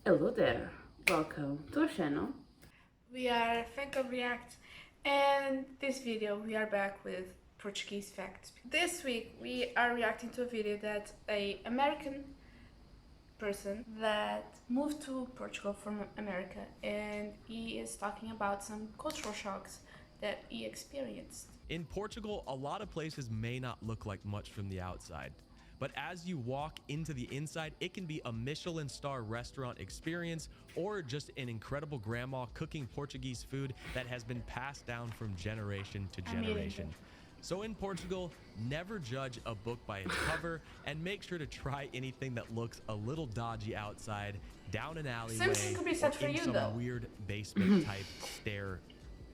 Hello there, welcome to our channel. We are FanClub React, and this video we are back with Portuguese facts. This week we are reacting to a video that a American person that moved to Portugal from America, and he is talking about some cultural shocks that he experienced. In Portugal, a lot of places may not look like much from the outside, but as you walk into the inside, it can be a Michelin star restaurant experience or just an incredible grandma cooking Portuguese food that has been passed down from generation to generation. So in Portugal, never judge a book by its cover and make sure to try anything that looks a little dodgy outside, down an alleyway, Could be set for or in you, some though. weird basement type stair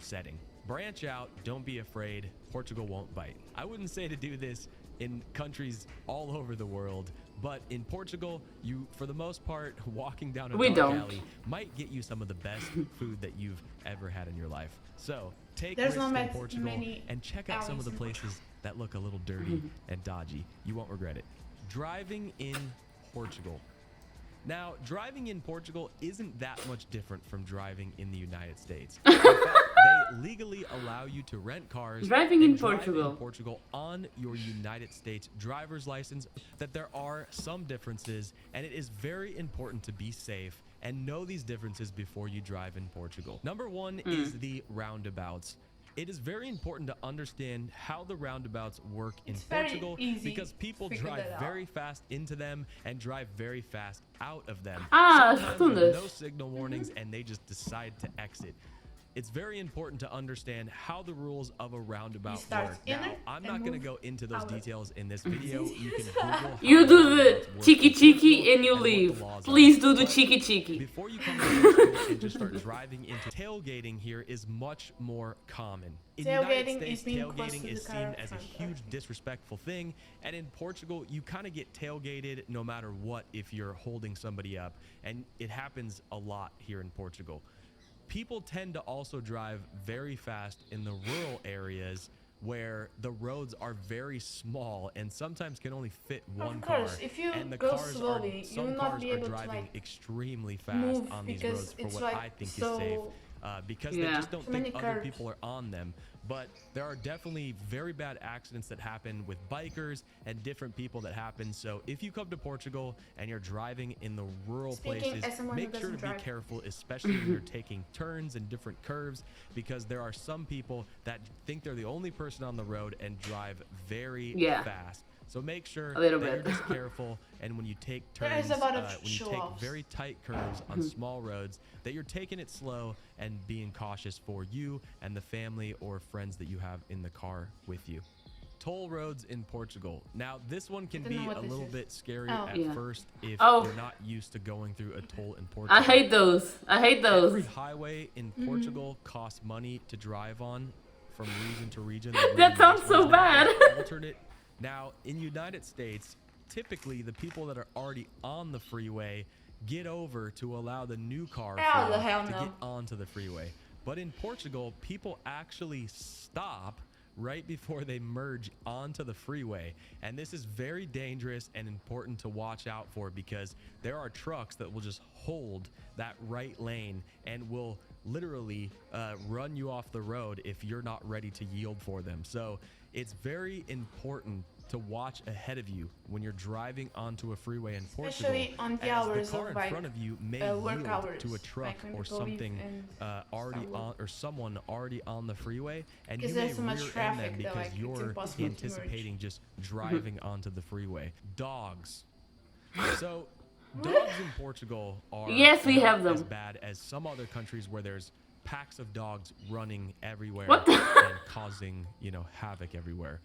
setting. Branch out, don't be afraid, Portugal won't bite. I wouldn't say to do this in countries all over the world, but in Portugal, you, for the most part, walking down a dark alley might get you some of the best food that you've ever had in your life. So take risks in Portugal and check out some of the places that look a little dirty and dodgy. You won't regret it. Driving in Portugal. Now, driving in Portugal isn't that much different from driving in the United States. In fact, they legally allow you to rent cars Driving in drive Portugal. in Portugal on your United States driver's license. That there are some differences, and it is very important to be safe and know these differences before you drive in Portugal. Number one is the roundabouts. It is very important to understand how the roundabouts work in Portugal because people drive very fast into them and drive very fast out of them. Sometimes with no signal warnings and they just decide to exit. It's very important to understand how the rules of a roundabout work. Now, I'm not going to go into those details in this video. You can Google You do the cheeky and you leave. Please do the cheeky. Before you come to Portugal and just start driving into tailgating here is much more common. In the United States, tailgating is seen as a huge disrespectful thing, and in Portugal, you kind of get tailgated no matter what if you're holding somebody up, and it happens a lot here in Portugal. People tend to also drive very fast in the rural areas where the roads are very small and sometimes can only fit one car. If you and the go cars slowly, some you will cars not be are able driving to extremely fast on these roads for what I think is safe. Because they just don't think other people are on them. But there are definitely very bad accidents that happen with bikers and different people that happen. So if you come to Portugal and you're driving in the rural places, make sure to be careful, especially when you're taking turns and different curves, because there are some people that think they're the only person on the road and drive very fast. So make sure that you're just careful, and when you take turns, when you take very tight curves on small roads, that you're taking it slow and being cautious for you and the family or friends that you have in the car with you. Toll roads in Portugal. Now, this one can be a little bit scary at first if you're not used to going through a toll in Portugal. I hate those. Every highway in Portugal costs money to drive on from region to region. That sounds so bad. Alternate. Now, in United States, typically the people that are already on the freeway get over to allow the new car to get onto the freeway. But in Portugal, people actually stop right before they merge onto the freeway. And this is very dangerous and important to watch out for because there are trucks that will just hold that right lane and will literally run you off the road if you're not ready to yield for them. So it's very important to watch ahead of you when you're driving onto a freeway in Portugal. Especially on the hours the car of in front of you may work yield hours, to a truck or something already on, or someone already on the freeway, and you may rear end them because you're anticipating just driving onto the freeway. Dogs. So dogs in Portugal are not as bad as some other countries where there's packs of dogs running everywhere and causing, havoc everywhere.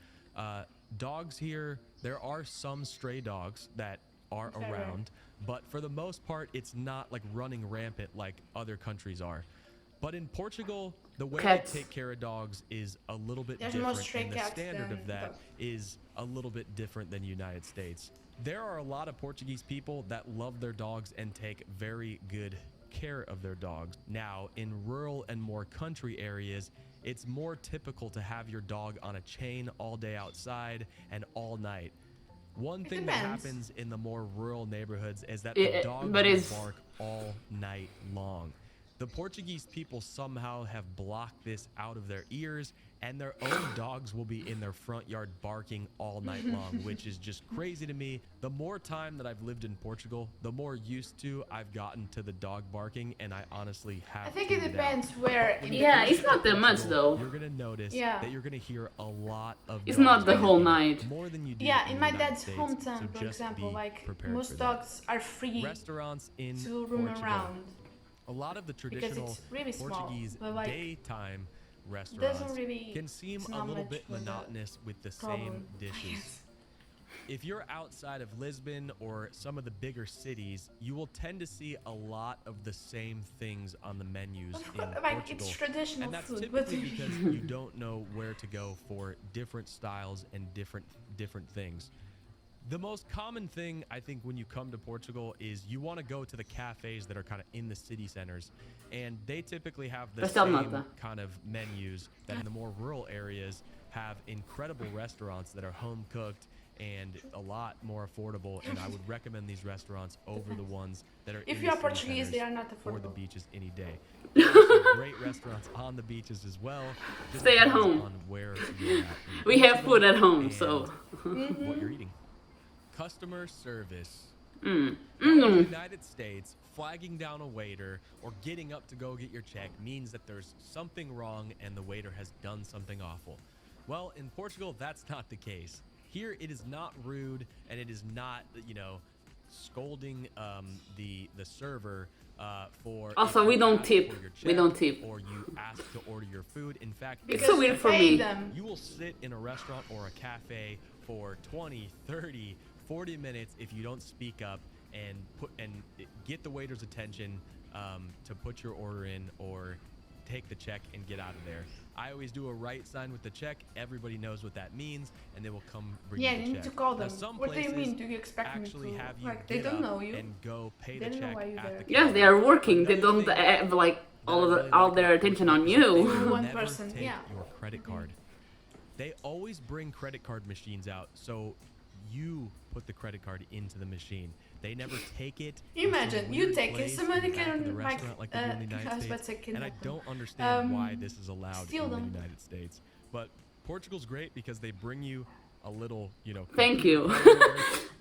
Dogs here, there are some stray dogs that are around, but for the most part, it's not like running rampant like other countries are. But in Portugal, the way they take care of dogs is a little bit different, and the standard of that is a little bit different than United States. There are a lot of Portuguese people that love their dogs and take very good care of their dogs. Now, in rural and more country areas, it's more typical to have your dog on a chain all day outside and all night. One It thing that depends. happens in the more rural neighborhoods is that the dogs will bark all night long. The Portuguese people somehow have blocked this out of their ears, and their own dogs will be in their front yard barking all night long, which is just crazy to me. The more time that I've lived in Portugal, the more used to I've gotten to the dog barking, and I honestly have. I think it depends where. Yeah, it's not that much though. You're gonna notice that you're gonna hear a lot of. It's not the whole night. More than you do. Yeah, in my United dad's States, hometown, so for example, like most dogs are free restaurants in to roam Portugal. around. A lot of the traditional really Portuguese small, like, daytime restaurants really, can seem a little bit monotonous with the same dishes. If you're outside of Lisbon or some of the bigger cities, you will tend to see a lot of the same things on the menus in Portugal. It's traditional and that's food. typically because you don't know where to go for different styles and different things. The most common thing, I think, when you come to Portugal is you want to go to the cafes that are kind of in the city centers, and they typically have the same kind of menus that in the more rural areas have incredible restaurants that are home cooked and a lot more affordable, and I would recommend these restaurants over the ones that are if in you are the Portuguese, they are not affordable. or the beaches any day. There are some great restaurants on the beaches as well. Just stay at home. On where you're at we have food at home, so what you're eating. Customer service. Mm. In the United States, flagging down a waiter or getting up to go get your check means that there's something wrong and the waiter has done something awful. Well, in Portugal, that's not the case. Here, it is not rude, and it is not, scolding the server for. Also, we don't tip. We don't tip. Or you ask to order your food. In fact, it's so weird for me. You will sit in a restaurant or a cafe for 20, 30, 40 minutes if you don't speak up and get the waiter's attention to put your order in or take the check and get out of there. I always do a right sign with the check. Everybody knows what that means, and they will come bring you the check. Yeah, you need to call them. Now, what do you mean? Do you expect them to have you like they don't know you and go pay the check at the yes, they are working. They don't have like all their attention on you. One person, take your credit card. They always bring credit card machines out, so you put the credit card into the machine. They never take it. Imagine you take it, somebody can like they do in the United States. And I don't understand why this is allowed in the United States. But Portugal's great because they bring you a little, Thank you.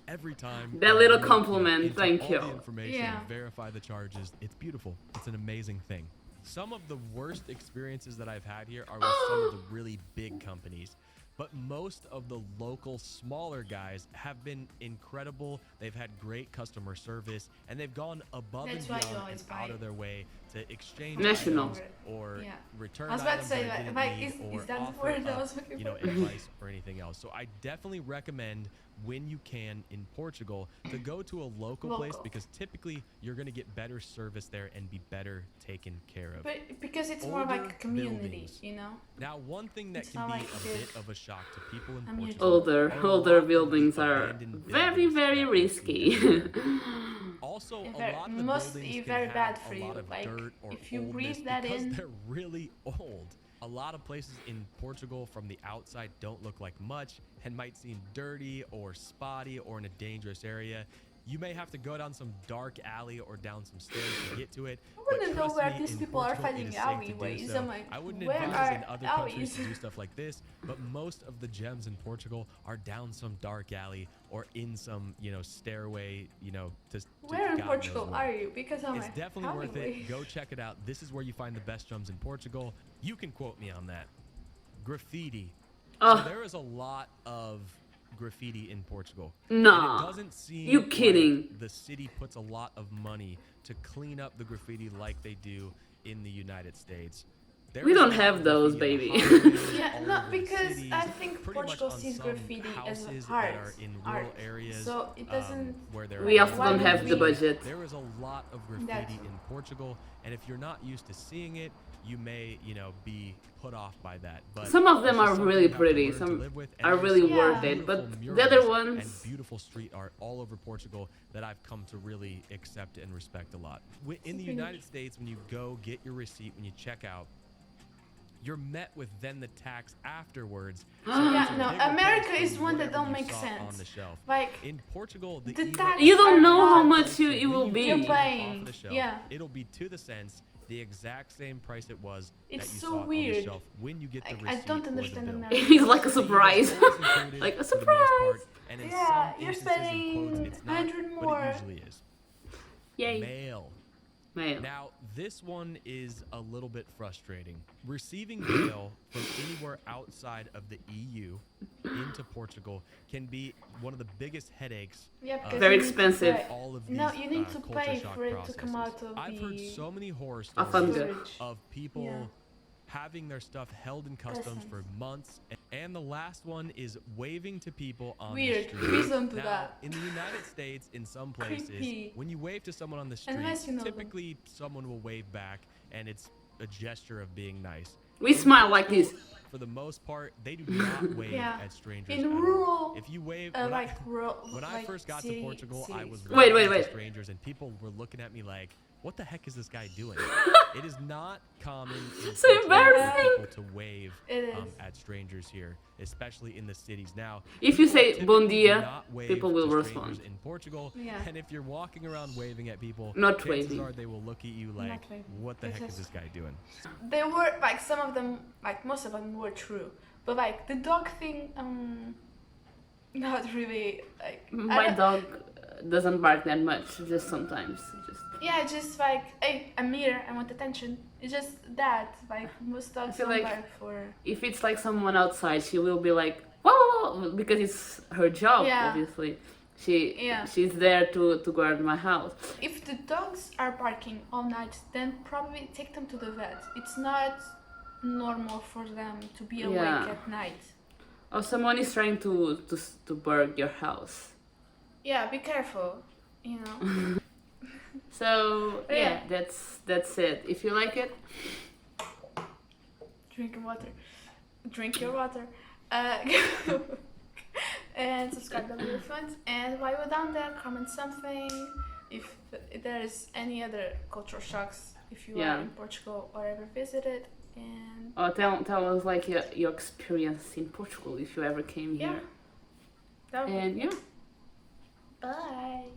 every time. That little compliment. Thank you. All the information, verify the charges. It's beautiful. It's an amazing thing. Some of the worst experiences that I've had here are with some of the really big companies. But most of the local smaller guys have been incredible. They've had great customer service, and they've gone above and beyond and out of their way to exchange items or return items. I was about to say, is that the word I was looking for? Advice or anything else. So I definitely recommend when you can in Portugal to go to a local place because typically you're going to get better service there and be better taken care of. But because it's more like a community, Now, one thing that can be a bit of a shock to people in Portugal. Older buildings are very, very risky. Also, a lot of the buildings very can bad have for a lot you. of Like dirt or if you oldness breathe that because in, they're really old. A lot of places in Portugal from the outside don't look like much and might seem dirty or spotty or in a dangerous area. You may have to go down some dark alley or down some stairs to get to it. I wouldn't know where these people are finding alleyways. I'm like, I wouldn't where advise are in other alleys? countries to do stuff like this, but most of the gems in Portugal are down some dark alley or in some, stairway, to where in God Portugal knows where. are you? Because I'm It's like, definitely worth it. Go check it out. This is where you find the best gems in Portugal. You can quote me on that. Graffiti. So there is a lot of graffiti in Portugal. No, it doesn't seem you kidding? Like the city puts a lot of money to clean up the graffiti like they do in the United States. We don't have those, baby. Because I think Portugal sees graffiti as art. So it doesn't. We also don't have the budget. There is a lot of graffiti in Portugal, and if you're not used to seeing it, you may, be put off by that. But some of them are really pretty. Some are really worth it. But the other ones. And beautiful street art all over Portugal that I've come to really accept and respect a lot. In the United States, when you go get your receipt, when you check out, you're met with then the tax afterwards. Yeah, no, America is one that don't make sense. On the shelf. Like in Portugal, the tax you don't know how not- much it will be. You're paying. Off the shelf, Yeah. it'll be to the cents the exact same price it was It's that you so saw it on weird. the shelf when you get the receipt I don't or the understand bill. America. It's like a surprise. Always included Like a for the most part, surprise. and in Yeah, some you're instances, in spending quotes, it's not, 100 but more. it usually is. Yay. Mail. Mail. Now, this one is a little bit frustrating. Receiving mail from anywhere outside of the EU into Portugal can be one of the biggest headaches. Yeah, because Very you need to expensive. pay. All of these No, you need to culture pay shock for it to come processes. out of I've the heard so many horror Of stories Ontro. of people Yeah. having their stuff held in customs for months. And the last one is waving to people on Weird. the street. Please don't do Now, that. in the United States, in some places, Creepy. when you wave to someone on the street, Unless you know them. typically someone will wave back, and it's a gesture of being nice. We smile like this. For the most part, they do not wave Yeah. at strangers. In at all. rural, If you wave, when I like first got city- to Portugal, I was cities. Wait, waving wait. to strangers, and people were looking at me like, "What the heck is this guy doing?" It is not common in So Portugal for embarrassing. people to wave It is. at strangers here, especially in the cities. Now, If you people say typically bon do dia, not wave people will to respond. strangers in Portugal, Yeah. and if you're walking around waving at people, Not chances waving. are they will look at you like, Not waving. "What the It's heck is just- this guy doing?" They were like some of them, like most of them were true, but like the dog thing, not really. Like I My don't- dog doesn't bark that much, just sometimes. Just Yeah, just like, hey, I'm here, I want attention. It's just that, like most dogs feel don't like- bark for. if it's like someone outside, she will be like, whoa, because it's her job, Yeah. obviously. Yeah. She's there to guard my house. If the dogs are barking all night, then probably take them to the vet. It's not normal for them to be awake Yeah. at night. Or someone is trying to burg your house. Yeah, be careful, you know. So Yeah. that's it. If you like it, Drink your water. Drink your water. And subscribe down your friends. And while you're down there, comment something. If there is any other cultural shocks, if you Yeah. are in Portugal or ever visited. And or tell us like your experience in Portugal if you ever came yeah, here. that would be And yeah. Bye.